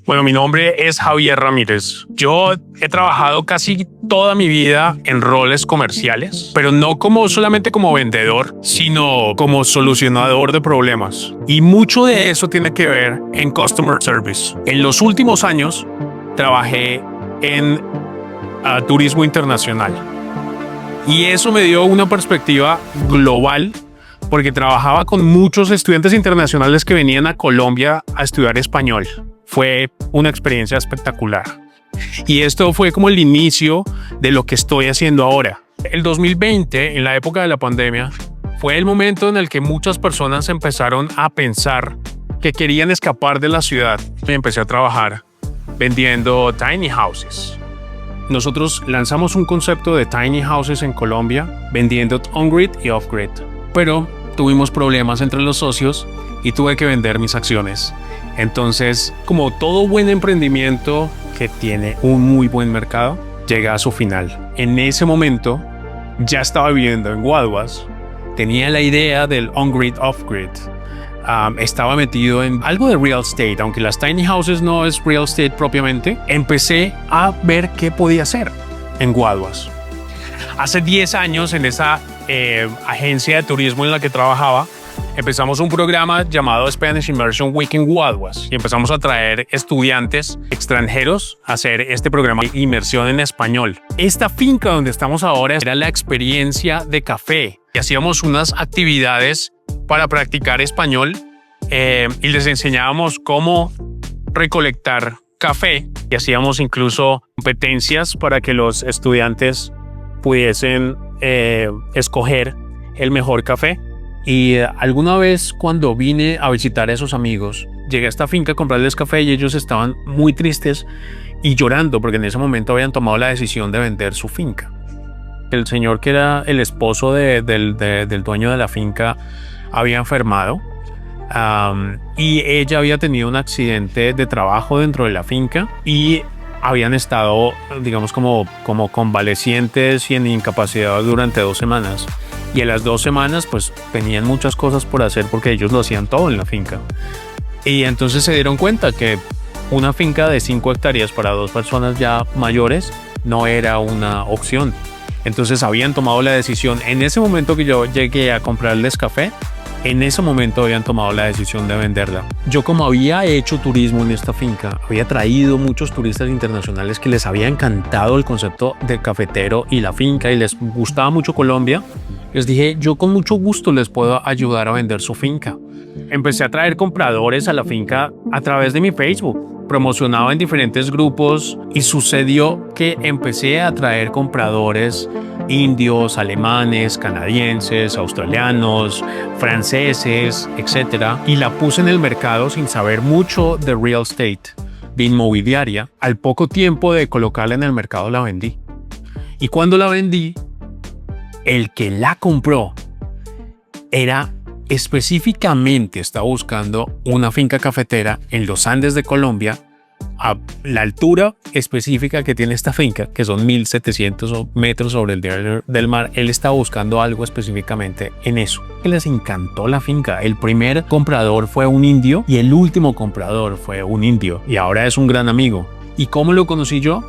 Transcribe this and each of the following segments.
Bueno, mi nombre es Javier Ramírez. Yo he trabajado casi toda mi vida en roles comerciales, pero no solamente como vendedor, sino como solucionador de problemas. Y mucho de eso tiene que ver en Customer Service. En los últimos años trabajé en turismo internacional. Y eso me dio una perspectiva global porque trabajaba con muchos estudiantes internacionales que venían a Colombia a estudiar español. Fue una experiencia espectacular. Y esto fue como el inicio de lo que estoy haciendo ahora. El 2020, en la época de la pandemia, fue el momento en el que muchas personas empezaron a pensar que querían escapar de la ciudad. Y empecé a trabajar vendiendo tiny houses. Nosotros lanzamos un concepto de tiny houses en Colombia, vendiendo on-grid y off-grid. Pero tuvimos problemas entre los socios y tuve que vender mis acciones. Entonces, como todo buen emprendimiento que tiene un muy buen mercado, llega a su final. En ese momento, ya estaba viviendo en Guaduas, tenía la idea del on-grid, off-grid. Estaba metido en algo de real estate, aunque las tiny houses no es real estate propiamente. Empecé a ver qué podía hacer en Guaduas. Hace 10 años, en esa agencia de turismo en la que trabajaba, empezamos un programa llamado Spanish Immersion Week en Guaduas y empezamos a traer estudiantes extranjeros a hacer este programa de inmersión en español. Esta finca donde estamos ahora era la experiencia de café y hacíamos unas actividades para practicar español y les enseñábamos cómo recolectar café y hacíamos incluso competencias para que los estudiantes pudiesen escoger el mejor café. Y alguna vez cuando vine a visitar a esos amigos, llegué a esta finca a comprarles café y ellos estaban muy tristes y llorando porque en ese momento habían tomado la decisión de vender su finca. El señor que era el esposo del dueño de la finca había enfermado y ella había tenido un accidente de trabajo dentro de la finca y habían estado, digamos, como convalecientes y en incapacidad durante 2 semanas. Y en las 2 semanas pues tenían muchas cosas por hacer porque ellos lo hacían todo en la finca. Y entonces se dieron cuenta que una finca de 5 hectáreas para 2 personas ya mayores no era una opción. Entonces habían tomado la decisión. En ese momento que yo llegué a comprarles café, en ese momento habían tomado la decisión de venderla. Yo, como había hecho turismo en esta finca, había traído muchos turistas internacionales que les había encantado el concepto del cafetero y la finca y les gustaba mucho Colombia. Les dije, yo con mucho gusto les puedo ayudar a vender su finca. Empecé a traer compradores a la finca a través de mi Facebook. Promocionaba en diferentes grupos y sucedió que empecé a traer compradores indios, alemanes, canadienses, australianos, franceses, etc. Y la puse en el mercado sin saber mucho de real estate, de inmobiliaria. Al poco tiempo de colocarla en el mercado la vendí. Y cuando la vendí, el que la compró era específicamente, estaba buscando una finca cafetera en los Andes de Colombia, a la altura específica que tiene esta finca, que son 1700 metros sobre el nivel del mar. Él estaba buscando algo específicamente en eso. Les encantó la finca. El primer comprador fue un indio y el último comprador fue un indio y ahora es un gran amigo. ¿Y cómo lo conocí yo?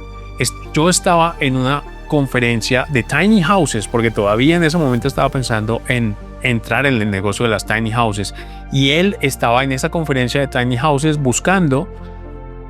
Yo estaba en una conferencia de tiny houses porque todavía en ese momento estaba pensando en entrar en el negocio de las tiny houses y él estaba en esa conferencia de tiny houses buscando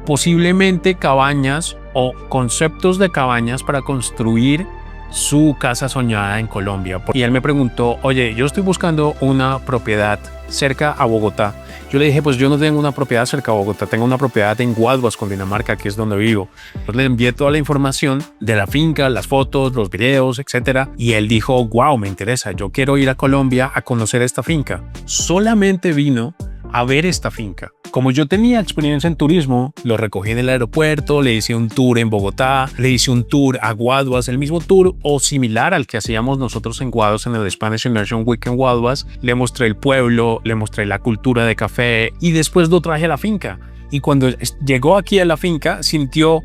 posiblemente cabañas o conceptos de cabañas para construir su casa soñada en Colombia. Y él me preguntó, oye, yo estoy buscando una propiedad cerca a Bogotá. Yo le dije, pues yo no tengo una propiedad cerca a Bogotá, tengo una propiedad en Guaduas, Cundinamarca, que es donde vivo. Entonces le envié toda la información de la finca, las fotos, los videos, etc. Y él dijo, wow, me interesa, yo quiero ir a Colombia a conocer esta finca. Solamente vino a ver esta finca. Como yo tenía experiencia en turismo, lo recogí en el aeropuerto, le hice un tour en Bogotá, le hice un tour a Guaduas, el mismo tour o similar al que hacíamos nosotros en Guaduas en el Spanish Immersion Week en Guaduas. Le mostré el pueblo, le mostré la cultura de café y después lo traje a la finca. Y cuando llegó aquí a la finca, sintió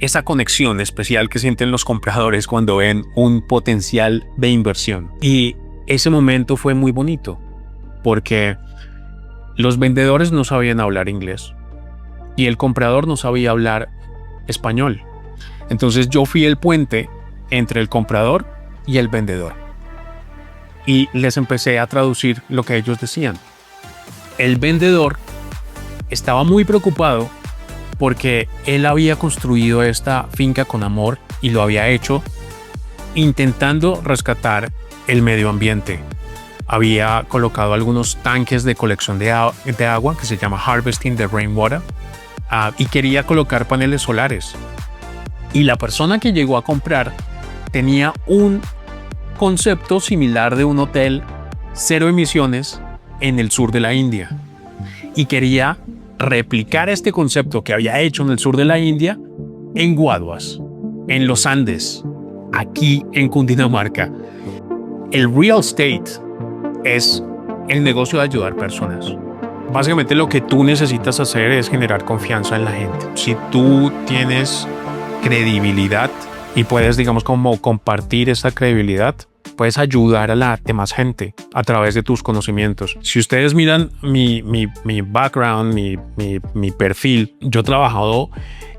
esa conexión especial que sienten los compradores cuando ven un potencial de inversión. Y ese momento fue muy bonito porque los vendedores no sabían hablar inglés. y el comprador no sabía hablar español. Entonces yo fui el puente entre el comprador y el vendedor y les empecé a traducir lo que ellos decían. El vendedor estaba muy preocupado porque él había construido esta finca con amor y lo había hecho intentando rescatar el medio ambiente. Había colocado algunos tanques de colección de agua que se llama Harvesting the Rainwater y quería colocar paneles solares. Y la persona que llegó a comprar tenía un concepto similar de un hotel cero emisiones en el sur de la India y quería replicar este concepto que había hecho en el sur de la India en Guaduas, en los Andes, aquí en Cundinamarca. El real estate es el negocio de ayudar personas. Básicamente lo que tú necesitas hacer es generar confianza en la gente. Si tú tienes credibilidad y puedes, digamos, como compartir esa credibilidad, puedes ayudar a la demás gente a través de tus conocimientos. Si ustedes miran mi background, mi perfil, yo he trabajado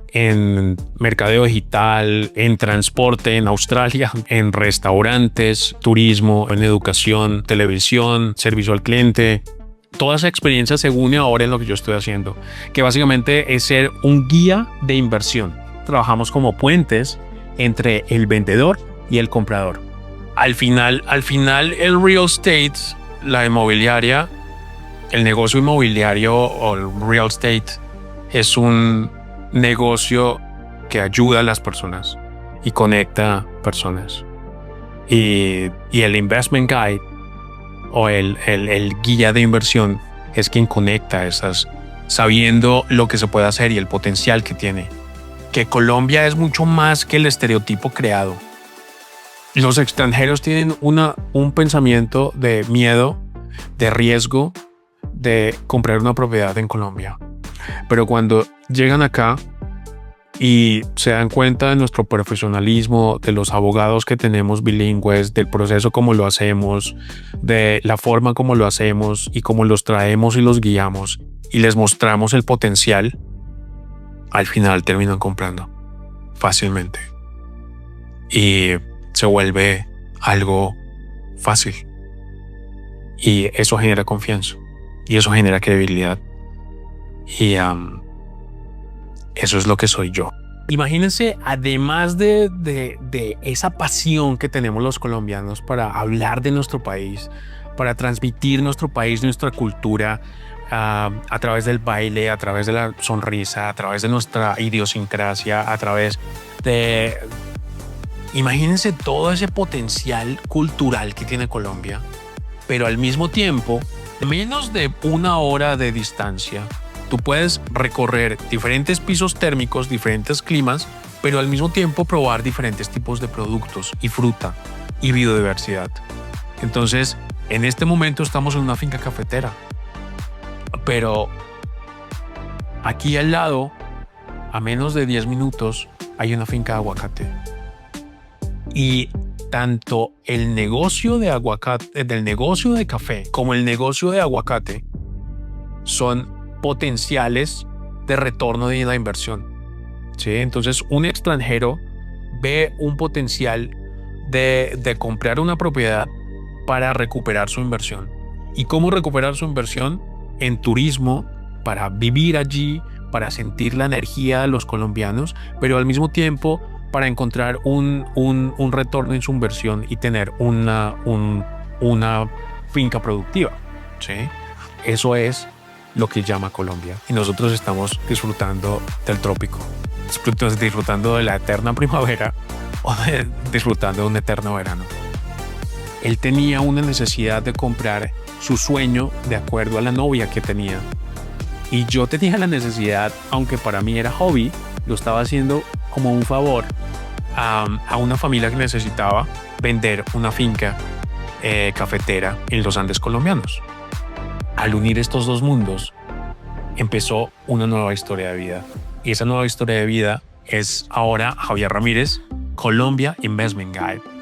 en mercadeo digital, en transporte en Australia, en restaurantes, turismo, en educación, televisión, servicio al cliente. Toda esa experiencia se une ahora en lo que yo estoy haciendo, que básicamente es ser un guía de inversión. Trabajamos como puentes entre el vendedor y el comprador. Al final el real estate, la inmobiliaria, el negocio inmobiliario o el real estate es un negocio que ayuda a las personas y conecta personas. Y el investment guide o el guía de inversión es quien conecta a esas, sabiendo lo que se puede hacer y el potencial que tiene. Que Colombia es mucho más que el estereotipo creado. Los extranjeros tienen un pensamiento de miedo, de riesgo, de comprar una propiedad en Colombia. Pero cuando llegan acá y se dan cuenta de nuestro profesionalismo, de los abogados que tenemos bilingües, del proceso como lo hacemos, de la forma como lo hacemos y cómo los traemos y los guiamos y les mostramos el potencial, al final terminan comprando fácilmente. Y se vuelve algo fácil. Y eso genera confianza. Y eso genera credibilidad. Y eso es lo que soy yo. Imagínense, además de esa pasión que tenemos los colombianos para hablar de nuestro país, para transmitir nuestro país, nuestra cultura, a través del baile, a través de la sonrisa, a través de nuestra idiosincrasia, a través de... Imagínense todo ese potencial cultural que tiene Colombia, pero al mismo tiempo, menos de 1 hora de distancia, tú puedes recorrer diferentes pisos térmicos, diferentes climas, pero al mismo tiempo probar diferentes tipos de productos y fruta y biodiversidad. Entonces, en este momento estamos en una finca cafetera, pero aquí al lado, a menos de 10 minutos, hay una finca de aguacate. Y tanto el negocio de aguacate, del negocio de café, como el negocio de aguacate son potenciales de retorno de la inversión. ¿Sí? Entonces, un extranjero ve un potencial de comprar una propiedad para recuperar su inversión. ¿Y cómo recuperar su inversión? En turismo, para vivir allí, para sentir la energía de los colombianos, pero al mismo tiempo para encontrar un retorno en su inversión y tener una finca productiva. ¿Sí? Eso es lo que llama Colombia. Y nosotros estamos disfrutando del trópico, disfrutando de la eterna primavera o disfrutando de un eterno verano. Él tenía una necesidad de comprar su sueño de acuerdo a la novia que tenía. Y yo tenía la necesidad, aunque para mí era hobby, lo estaba haciendo como un favor a una familia que necesitaba vender una finca cafetera en los Andes colombianos. Al unir estos dos mundos, empezó una nueva historia de vida. Y esa nueva historia de vida es ahora Javier Ramírez, Colombia Investment Guide.